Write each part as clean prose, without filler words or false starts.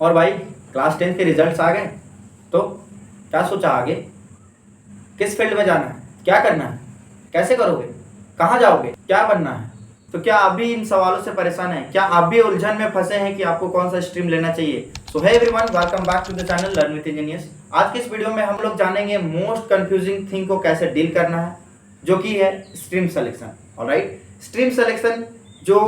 और भाई क्लास 10 के रिजल्ट्स आ गए, तो क्या सोचा आगे? किस फील्ड में जाना है, क्या करना है, कैसे करोगे, कहाँ जाओगे, क्या बनना है? तो क्या आप भी इन सवालों से परेशान हैं? क्या आप भी उलझन में फंसे हैं कि आपको कौन सा स्ट्रीम लेना चाहिए? So hey everyone, welcome back to the channel learn with engineers. आज के इस वीडियो में हम लोग जानेंगे मोस्ट कंफ्यूजिंग थिंग को कैसे डील करना है, जो कि है stream selection. Alright, stream selection जो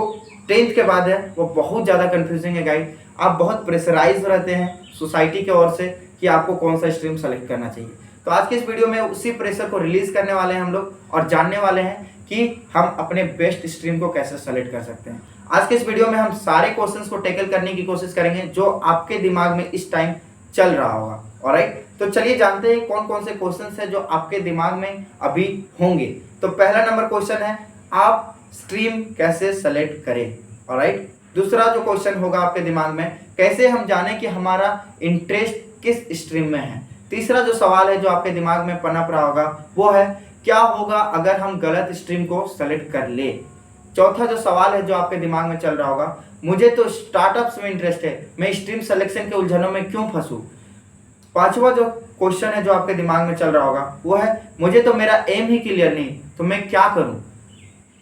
10th के बाद है वो बहुत ज़्यादा कंफ्यूजिंग है गाइड। आप बहुत प्रेशराइज रहते हैं सोसाइटी की ओर से कि आपको कौन सा स्ट्रीम सेलेक्ट करना चाहिए। तो आज के इस वीडियो में उसी प्रेशर को रिलीज करने वाले हैं हम लोग और जानने वाले हैं कि हम अपने बेस्ट स्ट्रीम को कैसे सेलेक्ट कर सकते हैं। आज के इस वीडियो में हम सारे क्वेश्चंस को टैकल करने की कोशिश करेंगे जो आपके दिमाग में इस टाइम चल रहा होगा। ऑलराइट, तो चलिए जानते हैं कौन कौन से क्वेश्चंस हैं जो आपके दिमाग में अभी होंगे। तो पहला नंबर क्वेश्चन है, आप स्ट्रीम कैसे सेलेक्ट करें। ऑलराइट, दूसरा जो क्वेश्चन होगा आपके दिमाग में, कैसे हम जाने कि हमारा इंटरेस्ट किस स्ट्रीम में है। तीसरा जो सवाल है जो आपके दिमाग में पनप रहा होगा वो है, क्या होगा अगर हम गलत स्ट्रीम को सेलेक्ट कर ले। चौथा जो सवाल है जो आपके दिमाग में चल रहा होगा, मुझे तो स्टार्टअप्स में इंटरेस्ट है, मैं स्ट्रीम सिलेक्शन के उलझनों में क्यों फंसूं। पांचवा जो क्वेश्चन है जो आपके दिमाग में चल रहा होगा वो है, मुझे तो मेरा एम ही क्लियर नहीं, तो मैं क्या करूं।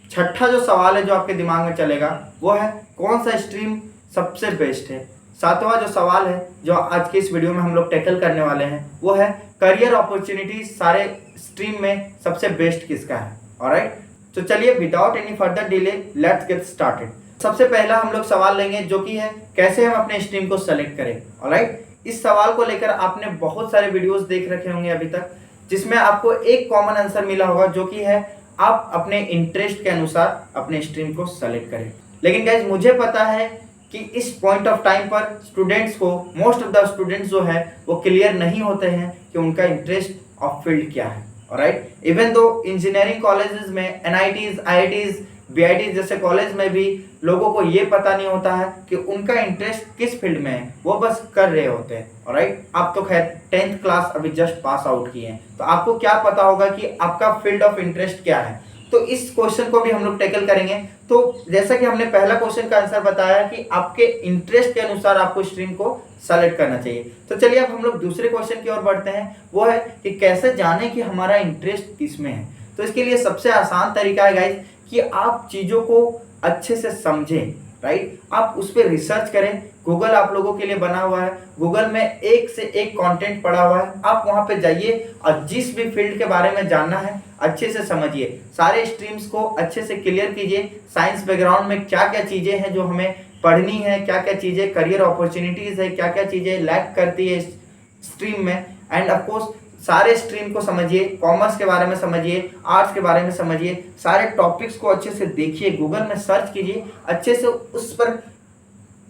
छठा जो सवाल है जो आपके दिमाग में चलेगा वो है, कौन सा स्ट्रीम सबसे बेस्ट है। सातवां जो सवाल है जो आज के इस वीडियो में हम लोग टैकल करने वाले हैं वो है, करियर अपॉर्चुनिटी सारे स्ट्रीम में सबसे बेस्ट किसका है। ऑलराइट, तो चलिए without any further delay let's get started. सबसे पहला हम लोग सवाल लेंगे जो कि है, कैसे हम अपने स्ट्रीम को सेलेक्ट करें। ऑलराइट, इस सवाल को लेकर आपने बहुत सारे वीडियोस देख रखे होंगे अभी तक, जिसमें आपको एक कॉमन आंसर मिला होगा जो कि है, आप अपने इंटरेस्ट के अनुसार अपने स्ट्रीम को सेलेक्ट करें। लेकिन गाइस मुझे पता है कि इस पॉइंट ऑफ टाइम पर स्टूडेंट्स को, मोस्ट ऑफ द स्टूडेंट्स जो है वो क्लियर नहीं होते हैं कि उनका इंटरेस्ट ऑफ फील्ड क्या है। Alright, even though engineering colleges में, एनआईटीज, आईआईटीज, बीआईटीज जैसे कॉलेज में भी लोगों को ये पता नहीं होता है कि उनका इंटरेस्ट किस फील्ड में है, वो बस कर रहे होते हैं। ऑलराइट, आप तो खैर 10th क्लास अभी जस्ट पास आउट किए हैं, तो आपको क्या पता होगा कि आपका फील्ड ऑफ इंटरेस्ट क्या है। तो इस क्वेश्चन को भी हम लोग टैकल करेंगे। तो जैसा कि हमने पहला क्वेश्चन का आंसर बताया कि आपके इंटरेस्ट के अनुसार आपको स्ट्रीम को सेलेक्ट करना चाहिए। तो चलिए अब हम लोग दूसरे क्वेश्चन की ओर बढ़ते हैं, वो है कि कैसे जाने कि हमारा इंटरेस्ट किस में है। तो इसके लिए सबसे आसान तरीका है गाइस कि आप चीज़ों को अच्छे से समझें। राइट, आप उस पर रिसर्च करें। गूगल आप लोगों के लिए बना हुआ है, गूगल में एक से एक कंटेंट पड़ा हुआ है, आप वहां पे जाइए और जिस भी फील्ड के बारे में जानना है अच्छे से समझिए, सारे स्ट्रीम्स को अच्छे से क्लियर कीजिए। साइंस बैकग्राउंड में क्या क्या चीजें हैं जो हमें पढ़नी है, क्या क्या चीजें करियर अपॉर्चुनिटीज है, क्या क्या चीजें लैक करती है स्ट्रीम में। एंड ऑफकोर्स सारे स्ट्रीम को समझिए, कॉमर्स के बारे में समझिए, आर्ट्स के बारे में समझिए, सारे टॉपिक्स को अच्छे से देखिए, गूगल में सर्च कीजिए, अच्छे से उस पर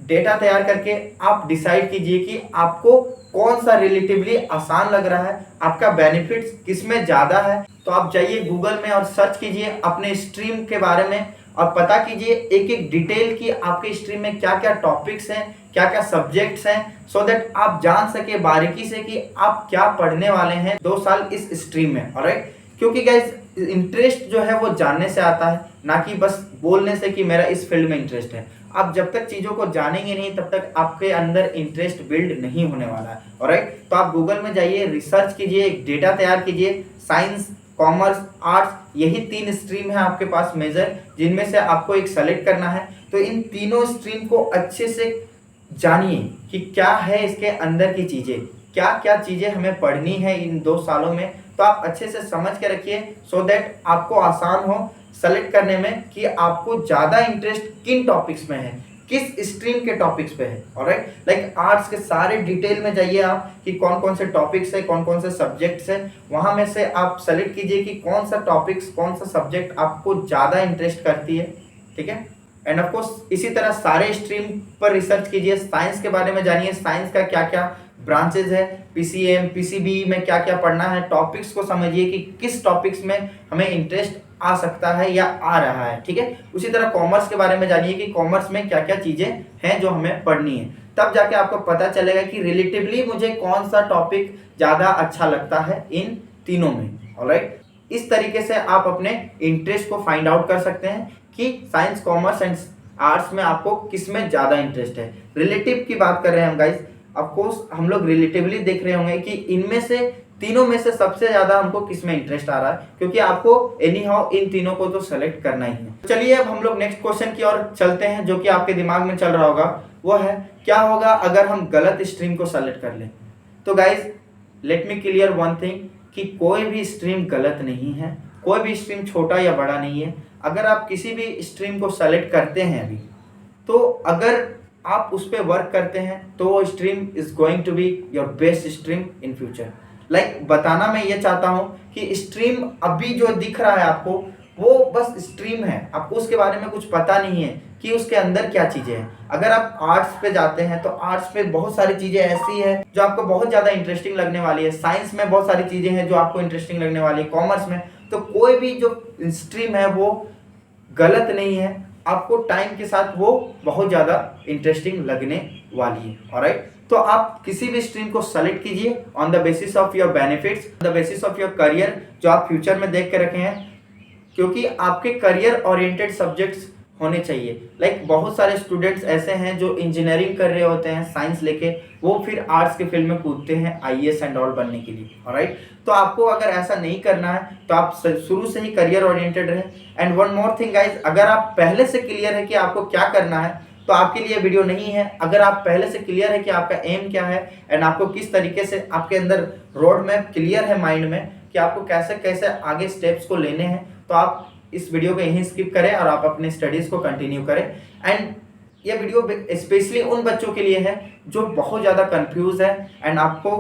डेटा तैयार करके आप डिसाइड कीजिए कि आपको कौन सा रिलेटिवली आसान लग रहा है, आपका बेनिफिट्स किस में ज़्यादा है। तो आप जाइए गूगल में और सर्च कीजिए अपने स्ट्रीम के बारे में और पता कीजिए एक एक डिटेल की आपके स्ट्रीम में क्या क्या टॉपिक्स हैं, क्या क्या सब्जेक्ट्स हैं, सो दैट आप जान सके बारीकी से कि आप क्या पढ़ने वाले हैं 2 साल इस स्ट्रीम में। ऑलराइट, क्योंकि गाइस इंटरेस्ट जो है वो जानने से आता है, ना कि बस बोलने से कि मेरा इस फील्ड में इंटरेस्ट है। आप जब तक चीज़ों को जानेंगे नहीं तब तक आपके अंदर इंटरेस्ट बिल्ड नहीं होने वाला है। ऑलराइट, तो आप गूगल में जाइए, रिसर्च कीजिए, डेटा तैयार कीजिए। साइंस, कॉमर्स, आर्ट्स, यही 3 स्ट्रीम है आपके पास मेजर, जिनमें से आपको एक सेलेक्ट करना है। तो इन तीनों स्ट्रीम को अच्छे से जानिए कि क्या है इसके अंदर की चीज़ें, क्या क्या चीज़ें हमें पढ़नी है इन 2 सालों में। तो आप अच्छे से समझ के रखिए सो दैट आपको आसान हो सेलेक्ट करने में कि आपको ज़्यादा इंटरेस्ट किन टॉपिक्स में है, किस स्ट्रीम के टॉपिक्स पे है। ऑलराइट, लाइक आर्ट्स के सारे डिटेल में जाइए आप कि कौन कौन से टॉपिक्स है, कौन कौन से सब्जेक्ट्स है, वहाँ में से आप सेलेक्ट कीजिए कि कौन सा टॉपिक्स, कौन सा सब्जेक्ट आपको ज़्यादा इंटरेस्ट करती है। ठीक है, एंड ऑफ कोर्स इसी तरह सारे स्ट्रीम पर रिसर्च कीजिए। साइंस के बारे में जानिए, साइंस का क्या क्या ब्रांचेज है, पीसीएम, पीसीबी में क्या क्या पढ़ना है, टॉपिक्स को समझिए कि किस टॉपिक्स में हमें इंटरेस्ट आ सकता है या आ रहा है। ठीक है, उसी तरह कॉमर्स के बारे में जानिए कि कॉमर्स में क्या क्या चीज़ें हैं जो हमें पढ़नी है। तब जाके आपको पता चलेगा कि रिलेटिवली मुझे कौन सा टॉपिक ज़्यादा अच्छा लगता है इन तीनों में। ऑलराइट, इस तरीके से आप अपने इंटरेस्ट को फाइंड आउट कर सकते हैं कि साइंस, कॉमर्स एंड आर्ट्स में आपको किस में ज़्यादा इंटरेस्ट है। रिलेटिव की बात कर रहे हैं हम गाइस, ऑफकोर्स हम लोग रिलेटिवली देख रहे होंगे कि इनमें से तीनों में से सबसे ज़्यादा हमको किस में इंटरेस्ट आ रहा है, क्योंकि आपको एनी हाउ इन तीनों को तो सेलेक्ट करना ही है। चलिए अब हम लोग नेक्स्ट क्वेश्चन की ओर चलते हैं, जो कि आपके दिमाग में चल रहा होगा, वो है क्या होगा अगर हम गलत स्ट्रीम को सेलेक्ट कर लें। तो guys let me clear one thing कि कोई भी स्ट्रीम गलत नहीं है, कोई भी स्ट्रीम छोटा या बड़ा नहीं है। अगर आप किसी भी स्ट्रीम को सेलेक्ट करते हैं अभी, तो अगर आप उस पर वर्क करते हैं तो वो stream is going to be your best stream in future. Like बताना मैं ये चाहता हूँ कि स्ट्रीम अभी जो दिख रहा है आपको, वो बस स्ट्रीम है, आपको उसके बारे में कुछ पता नहीं है कि उसके अंदर क्या चीज़ें हैं। अगर आप आर्ट्स पे जाते हैं तो आर्ट्स पे बहुत सारी चीज़ें ऐसी है जो आपको बहुत ज़्यादा इंटरेस्टिंग लगने वाली है, साइंस में बहुत सारी चीज़ें हैं जो आपको इंटरेस्टिंग लगने वाली है, कॉमर्स में। तो कोई भी जो स्ट्रीम है वो गलत नहीं है, आपको टाइम के साथ वो बहुत ज़्यादा इंटरेस्टिंग लगने वाली है। ऑलराइट, तो आप किसी भी स्ट्रीम को सेलेक्ट कीजिए on the basis of your benefits, the basis of your career जो आप फ्यूचर में देख के रखे हैं, क्योंकि आपके करियर ओरिएंटेड सब्जेक्ट्स होने चाहिए। लाइक बहुत सारे स्टूडेंट्स ऐसे हैं जो इंजीनियरिंग कर रहे होते हैं साइंस लेके, वो फिर आर्ट्स के फील्ड में कूदते हैं आईएएस एंड ऑल बनने के लिए। ऑलराइट, तो आपको अगर ऐसा नहीं करना है तो आप शुरू से ही करियर ओरिएंटेड रहें। And one more thing guys, अगर आप पहले से क्लियर है कि आपको क्या करना है तो आपके लिए वीडियो नहीं है। अगर आप पहले से क्लियर है कि आपका एम क्या है एंड आपको किस तरीके से, आपके अंदर रोड मैप क्लियर है माइंड में कि आपको कैसे कैसे आगे स्टेप्स को लेने हैं, तो आप इस वीडियो को यहीं स्किप करें और आप अपने स्टडीज को कंटिन्यू करें। एंड ये वीडियो स्पेशली उन बच्चों के लिए है जो बहुत ज़्यादा कंफ्यूज है एंड आपको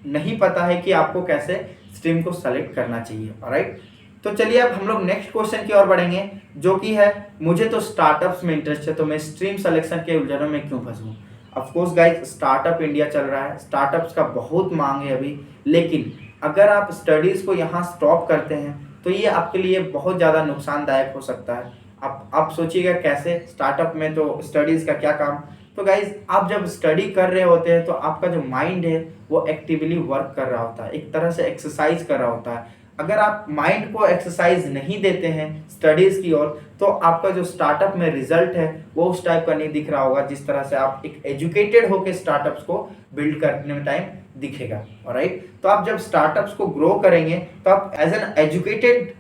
नहीं पता है कि आपको कैसे स्ट्रीम को सेलेक्ट करना चाहिए। ऑलराइट, तो चलिए अब हम लोग नेक्स्ट क्वेश्चन की ओर बढ़ेंगे, जो कि है मुझे तो स्टार्टअप्स में इंटरेस्ट है तो मैं स्ट्रीम सिलेक्शन के उलझनों में क्यों फंसूं। Of course guys, startup India चल रहा है, स्टार्टअप्स का बहुत मांग है अभी, लेकिन अगर आप स्टडीज़ को यहाँ स्टॉप करते हैं तो ये आपके लिए बहुत ज़्यादा नुकसानदायक हो सकता है। आप सोचिएगा कैसे, स्टार्टअप में तो स्टडीज़ का क्या काम। तो गाइज आप जब स्टडी कर रहे होते हैं तो आपका जो माइंड है वो एक्टिवली वर्क कर रहा होता है, एक तरह से एक्सरसाइज कर रहा होता है। अगर आप माइंड को एक्सरसाइज नहीं देते हैं स्टडीज़ की ओर, तो आपका जो स्टार्टअप में रिजल्ट है वो उस टाइप का नहीं दिख रहा होगा जिस तरह से आप एक एजुकेटेड होकर स्टार्टअप्स को बिल्ड करने में टाइम दिखेगा। ऑलराइट, तो आप जब स्टार्टअप्स को ग्रो करेंगे तो आप एज एन एजुकेटेड,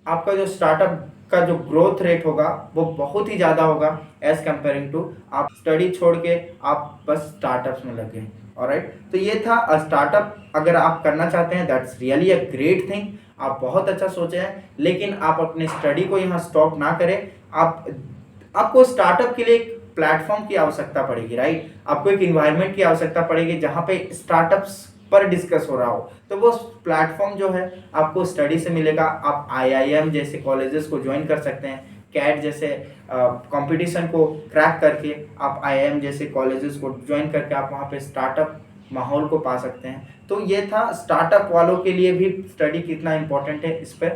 आपका जो स्टार्टअप का जो ग्रोथ रेट होगा वो बहुत ही ज़्यादा होगा एज कंपेयरिंग टू आप स्टडी छोड़ के आप बस स्टार्टअप्स में लगे। ऑलराइट, तो ये था स्टार्टअप अगर आप करना चाहते हैं, that's really a great thing, आप बहुत अच्छा सोचे हैं, लेकिन आप अपने स्टडी को यहाँ स्टॉप ना करें। आपको स्टार्टअप के लिए एक प्लेटफॉर्म की आवश्यकता पड़ेगी, राइट, आपको एक इन्वायरमेंट की आवश्यकता पड़ेगी जहाँ पे स्टार्टअप्स पर डिस्कस हो रहा हो, तो वो प्लेटफॉर्म जो है आपको स्टडी से मिलेगा। आप आईआईएम जैसे कॉलेजेस को ज्वाइन कर सकते हैं, कैट जैसे कंपटीशन को क्रैक करके आप आईआईएम जैसे कॉलेजेस को ज्वाइन करके आप वहाँ पे स्टार्टअप माहौल को पा सकते हैं। तो ये था स्टार्टअप वालों के लिए भी स्टडी कितना इंपॉर्टेंट है इस पर।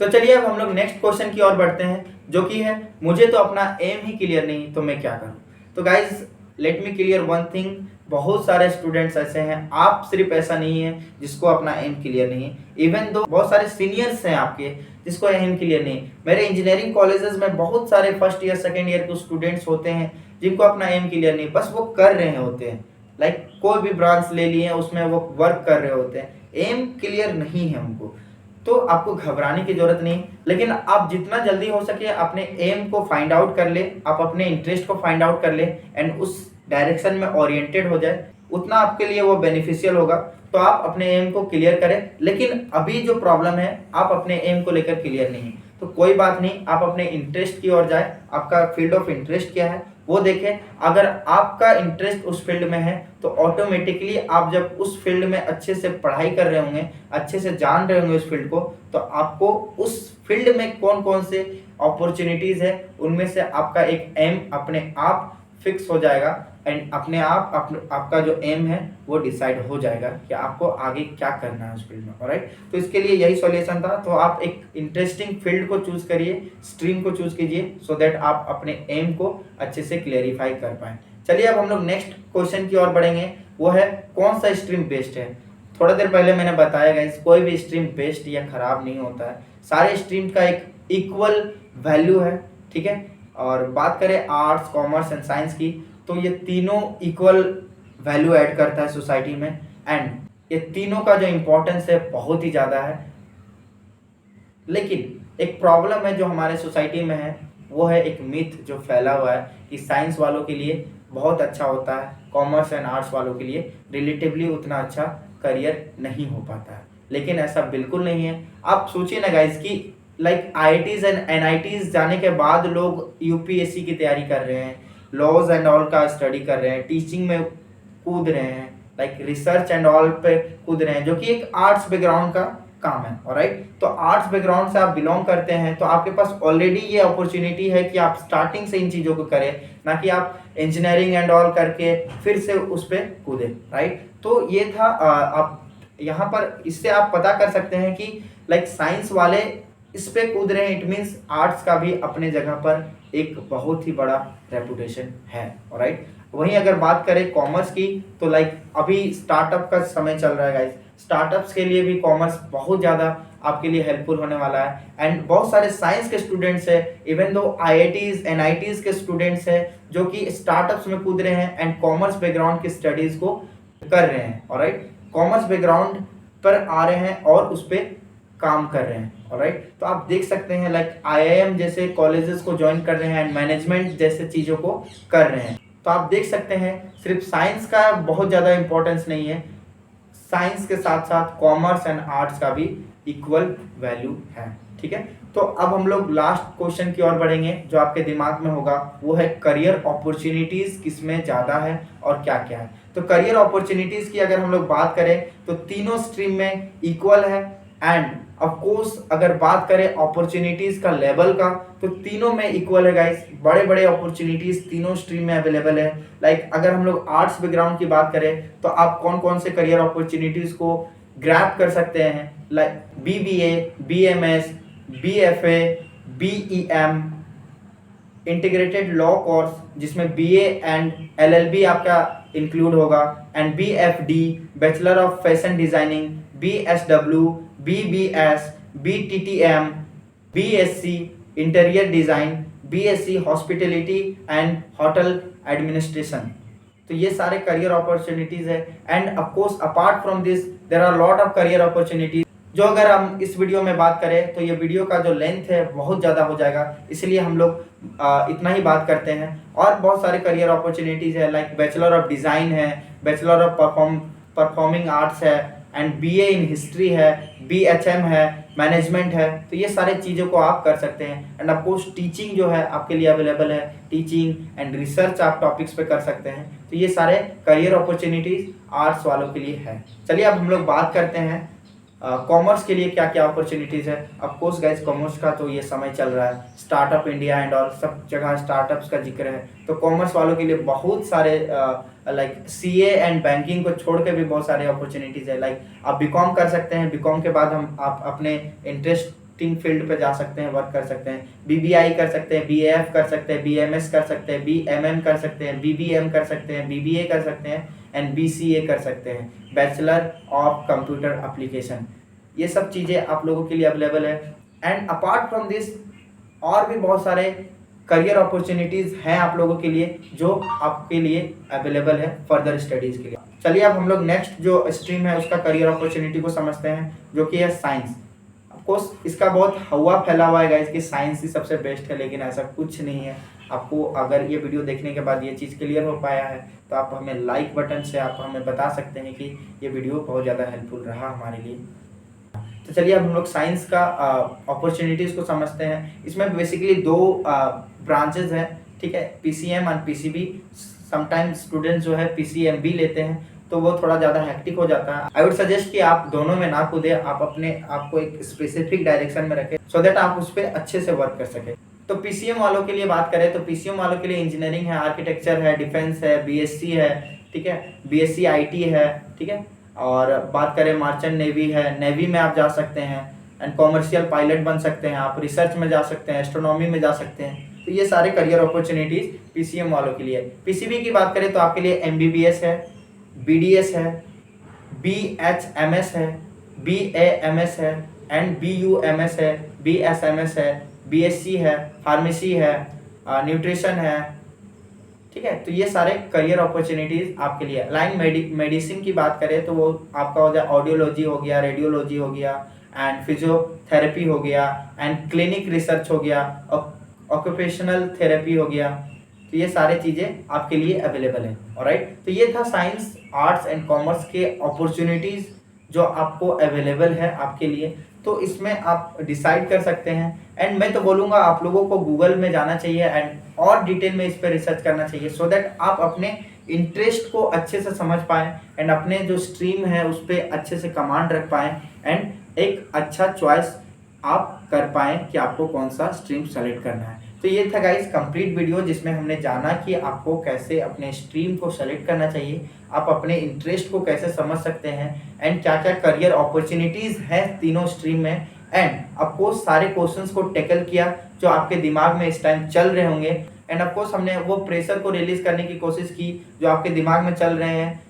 तो चलिए अब हम लोग नेक्स्ट क्वेश्चन की ओर बढ़ते हैं, जो कि है मुझे तो अपना एम ही क्लियर नहीं तो मैं क्या करूं। तो guys let me clear one thing, बहुत सारे स्टूडेंट्स ऐसे हैं, आप सिर्फ ऐसा नहीं है जिसको अपना एम क्लियर नहीं है, इवन दो बहुत सारे सीनियर्स हैं आपके जिसको एम क्लियर नहीं। मेरे इंजीनियरिंग कॉलेजेस में बहुत सारे फर्स्ट ईयर सेकेंड ईयर के स्टूडेंट्स होते हैं जिनको अपना एम क्लियर नहीं, बस वो कर रहे होते हैं। लाइक कोई भी ब्रांच ले लिए हैं उसमें वो वर्क कर रहे होते हैं, एम क्लियर नहीं है उनको। तो आपको घबराने की जरूरत नहीं, लेकिन आप जितना जल्दी हो सके अपने एम को फाइंड आउट कर ले, आप अपने इंटरेस्ट को फाइंड आउट कर ले एंड उस डायरेक्शन में ओरिएंटेड हो जाए, उतना आपके लिए वो बेनिफिशियल होगा। तो आप अपने एम को क्लियर करें, लेकिन अभी जो प्रॉब्लम है आप अपने एम को लेकर क्लियर नहीं, तो कोई बात नहीं, आप अपने इंटरेस्ट की ओर जाए, आपका फील्ड ऑफ इंटरेस्ट क्या है वो देखें। अगर आपका इंटरेस्ट उस फील्ड में है तो ऑटोमेटिकली आप जब उस फील्ड में अच्छे से पढ़ाई कर रहे होंगे, अच्छे से जान रहे होंगे उस फील्ड को, तो आपको उस फील्ड में कौन कौन से अपॉर्चुनिटीज़ है उनमें से आपका एक एम अपने आप फिक्स हो जाएगा एंड अपने आप आपका जो एम है वो डिसाइड हो जाएगा कि आपको आगे क्या करना है उस फील्ड में। ऑलराइट, तो इसके लिए यही सॉल्यूशन था। तो आप एक इंटरेस्टिंग फील्ड को चूज करिए, स्ट्रीम को चूज कीजिए, सो दैट आप अपने एम को अच्छे से क्लेरिफाई कर पाएँ। चलिए अब हम लोग नेक्स्ट क्वेश्चन की ओर बढ़ेंगे, वो है कौन सा स्ट्रीम बेस्ट है। थोड़ा देर पहले मैंने बताया गाइस, कोई भी स्ट्रीम बेस्ट या खराब नहीं होता है, सारे स्ट्रीम का एक इक्वल वैल्यू है, ठीक है। और बात करें आर्ट्स, कॉमर्स एंड साइंस की, तो ये तीनों इक्वल वैल्यू ऐड करता है सोसाइटी में, एंड ये तीनों का जो इम्पोर्टेंस है बहुत ही ज़्यादा है। लेकिन एक प्रॉब्लम है जो हमारे सोसाइटी में है, वो है एक मिथ जो फैला हुआ है कि साइंस वालों के लिए बहुत अच्छा होता है, कॉमर्स एंड आर्ट्स वालों के लिए रिलेटिवली उतना अच्छा करियर नहीं हो पाता है। लेकिन ऐसा बिल्कुल नहीं है। आप सोचिए ना गाइस कि लाइक आईआईटीज एंड एनआईटीज जाने के बाद लोग यूपीएससी की तैयारी कर रहे हैं, लॉज एंड ऑल का स्टडी कर रहे हैं, टीचिंग में कूद रहे हैं, लाइक रिसर्च एंड ऑल पे कूद रहे हैं, जो कि एक आर्ट्स बैकग्राउंड का काम है। ऑलराइट, तो आर्ट्स बैकग्राउंड से आप बिलोंग करते हैं तो आपके पास ऑलरेडी ये अपॉर्चुनिटी है कि आप स्टार्टिंग से इन चीज़ों को करें, ना कि आप इंजीनियरिंग एंड ऑल करके फिर से उस पर कूदें। राइट, तो ये था आप यहाँ पर इससे आप पता कर सकते हैं कि लाइक साइंस वाले इस पे कूद रहे हैं, इट मीन्स आर्ट्स का भी अपने जगह पर एक बहुत ही बड़ा रेपुटेशन है। ऑलराइट, वहीं अगर बात करें कॉमर्स की, तो लाइक अभी स्टार्टअप का समय चल रहा है गाइस, स्टार्टअप्स के लिए भी कॉमर्स बहुत ज़्यादा आपके लिए हेल्पफुल होने वाला है। एंड बहुत सारे साइंस के स्टूडेंट्स हैं, इवन दो आईआईटीज एनआईटीज के स्टूडेंट्स हैं जो कि स्टार्टअप्स में कूद रहे हैं एंड कॉमर्स बैकग्राउंड की स्टडीज को कर रहे हैं। ऑलराइट, कॉमर्स बैकग्राउंड पर आ रहे हैं और उस पर काम कर रहे हैं। ऑलराइट, तो आप देख सकते हैं लाइक आईआईएम जैसे कॉलेजेस को ज्वाइन कर रहे हैं एंड मैनेजमेंट जैसे चीज़ों को कर रहे हैं। तो आप देख सकते हैं सिर्फ साइंस का बहुत ज़्यादा इंपॉर्टेंस नहीं है, साइंस के साथ साथ कॉमर्स एंड आर्ट्स का भी इक्वल वैल्यू है। ठीक है, तो अब हम लोग लास्ट क्वेश्चन की ओर बढ़ेंगे जो आपके दिमाग में होगा, वो है करियर अपॉर्चुनिटीज किसमें ज़्यादा है और क्या क्या है। तो करियर अपॉर्चुनिटीज की अगर हम लोग बात करें तो तीनों स्ट्रीम में इक्वल है, एंड ऑफ कोर्स अगर बात करें अपॉर्चुनिटीज का लेवल का तो तीनों में इक्वल है गाइस, बड़े बड़े अपॉर्चुनिटीज तीनों स्ट्रीम में अवेलेबल है। लाइक अगर हम लोग आर्ट्स बैकग्राउंड की बात करें तो आप कौन कौन से करियर अपॉर्चुनिटीज को ग्रैब कर सकते हैं, like BBA, BMS, BFA, BEM, integrated law course जिसमें बीए एंड एलएलबी आपका इंक्लूड होगा, and BFD bachelor of fashion designing, BSW, BBS, BTTM, BSc interior design, BSc hospitality and hotel administration. तो ये सारे करियर अपॉर्चुनिटीज है, and of course apart from this there are lot of career opportunities जो अगर हम इस video में बात करें तो ये वीडियो का जो लेंथ है बहुत ज़्यादा हो जाएगा, इसलिए हम लोग इतना ही बात करते हैं। और बहुत सारे करियर अपॉर्चुनिटीज़ है, लाइक बैचलर ऑफ डिज़ाइन है, बैचलर ऑफ परफॉर्मिंग आर्ट्स है, एंड बीए इन हिस्ट्री है, बीएचएम है, मैनेजमेंट है। तो ये सारे चीज़ों को आप कर सकते हैं, एंड ऑफकोर्स टीचिंग जो है आपके लिए अवेलेबल है, टीचिंग एंड रिसर्च आप टॉपिक्स पे कर सकते हैं। तो ये सारे करियर अपॉर्चुनिटीज़ आर्ट्स वालों के लिए है। चलिए अब हम लोग बात करते हैं कॉमर्स के लिए क्या क्या अपॉर्चुनिटीज़ है। ऑफ कोर्स गाइस कॉमर्स का तो ये समय चल रहा है, स्टार्टअप इंडिया एंड ऑल सब जगह स्टार्टअप्स का जिक्र है। तो कॉमर्स वालों के लिए बहुत सारे लाइक सीए एंड बैंकिंग को छोड़ के भी बहुत सारे अपॉर्चुनिटीज़ है। लाइक आप बीकॉम कर सकते हैं, बीकॉम के बाद आप अपने इंटरेस्टिंग फील्ड पे जा सकते हैं, वर्क कर सकते हैं, बीबीआई कर सकते हैं, बीएएफ कर सकते हैं, बीएमएस कर सकते हैं, बीएमएम कर सकते हैं, बीबीएम कर सकते हैं, बीबीए कर सकते हैं, एंड बीसीए कर सकते हैं, बैचलर ऑफ कंप्यूटर एप्लीकेशन। ये सब चीज़ें आप लोगों के लिए अवेलेबल है, एंड अपार्ट फ्रॉम दिस और भी बहुत सारे करियर अपॉर्चुनिटीज़ हैं आप लोगों के लिए जो आपके लिए अवेलेबल है फर्दर स्टडीज़ के लिए। चलिए अब हम लोग नेक्स्ट जो स्ट्रीम है उसका करियर अपॉर्चुनिटी को समझते हैं, जो कि है साइंस। ऑफकोर्स इसका बहुत हवा फैला हुआ है गाइस कि साइंस ही सबसे बेस्ट है, लेकिन ऐसा कुछ नहीं है। आपको अगर ये वीडियो देखने के बाद ये चीज़ क्लियर हो पाया है तो आप हमें लाइक बटन से आप हमें बता सकते हैं कि ये वीडियो बहुत ज़्यादा हेल्पफुल रहा हमारे लिए। तो चलिए अब हम लोग साइंस का अपॉर्चुनिटीज़ को समझते हैं। इसमें बेसिकली दो ब्रांचेज हैं, ठीक है, PCM and PCB. Sometimes students जो है पीसीएमबी लेते हैं तो वो थोड़ा ज़्यादा हेक्टिक हो जाता है। आई वुड सजेस्ट कि आप दोनों में ना कूदें, आप अपने आप को एक स्पेसिफिक डायरेक्शन में रखें सो दैट आप उस पर अच्छे से वर्क कर सकें। तो पीसीएम वालों के लिए बात करें तो पीसीएम वालों के लिए इंजीनियरिंग है, आर्किटेक्चर है, डिफेंस है, बीएससी है, ठीक है, बीएससी आईटी है, ठीक है, और बात करें मार्चेंट नेवी है, नेवी में आप जा सकते हैं, एंड कॉमर्शियल पायलट बन सकते हैं, आप रिसर्च में जा सकते हैं, एस्ट्रोनॉमी में जा सकते हैं। तो ये सारे करियर अपॉर्चुनिटीज़ पीसीएम वालों के लिए। पीसीबी की बात करें तो आपके लिए एमबीबीएस है, बीडीएस है, बीएचएमएस है, बीएएमएस है, एंड बीयूएमएस है, बीएसएमएस है, बीएससी है, फार्मेसी है, न्यूट्रिशन है, ठीक है। तो ये सारे करियर अपॉर्चुनिटीज आपके लिए। लाइन मेडिसिन की बात करें तो वो आपका हो जाए ऑडियोलॉजी हो गया, रेडियोलॉजी हो गया, एंड फिजियोथेरेपी हो गया, एंड क्लिनिक रिसर्च हो गया, ऑक्यूपेशनल थेरेपी हो गया। तो ये सारे चीज़ें आपके लिए अवेलेबल है। ऑलराइट, तो ये था साइंस, आर्ट्स एंड कॉमर्स के अपॉर्चुनिटीज़ जो आपको अवेलेबल है आपके लिए। तो इसमें आप डिसाइड कर सकते हैं। एंड मैं तो बोलूँगा आप लोगों को गूगल में जाना चाहिए एंड और डिटेल में इस पर रिसर्च करना चाहिए, सो दैट आप अपने इंटरेस्ट को अच्छे से समझ पाएँ एंड अपने जो स्ट्रीम है उस पर अच्छे से कमांड रख पाएँ एंड एक अच्छा चॉइस आप कर पाएँ कि आपको कौन सा स्ट्रीम सेलेक्ट करना है। तो ये था गाइस कंप्लीट वीडियो, जिसमें हमने जाना कि आपको कैसे अपने स्ट्रीम को सेलेक्ट करना चाहिए, आप अपने इंटरेस्ट को कैसे समझ सकते हैं, एंड क्या क्या करियर अपॉर्चुनिटीज़ हैं तीनों स्ट्रीम में। एंड अफकोर्स सारे क्वेश्चंस को टैकल किया जो आपके दिमाग में इस टाइम चल रहे होंगे। एंड अफकोर्स हमने वो प्रेशर को रिलीज करने की कोशिश की जो आपके दिमाग में चल रहे हैं,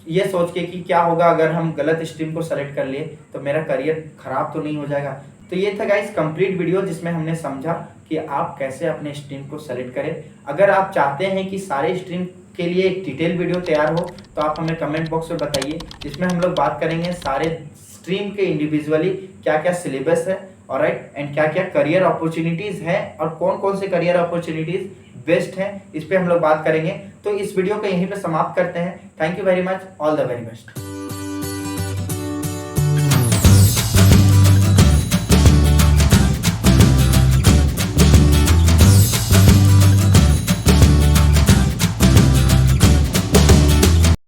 ये सोच के कि क्या होगा अगर हम गलत स्ट्रीम को सेलेक्ट कर लिए, तो मेरा करियर खराब तो नहीं हो जाएगा। तो ये था गाइस कंप्लीट वीडियो, जिसमें हमने समझा कि आप कैसे अपने स्ट्रीम को सेलेक्ट करें। अगर आप चाहते हैं कि सारे स्ट्रीम के लिए एक डिटेल वीडियो तैयार हो तो आप हमें कमेंट बॉक्स में बताइए, जिसमें हम लोग बात करेंगे सारे स्ट्रीम के इंडिविजुअली क्या क्या सिलेबस है, ऑलराइट, एंड क्या क्या करियर अपॉर्चुनिटीज़ हैं और कौन कौन से करियर अपॉर्चुनिटीज़ बेस्ट हैं, इस पर हम लोग बात करेंगे। तो इस वीडियो को यहीं पे समाप्त करते हैं। Thank you very much, all the very best.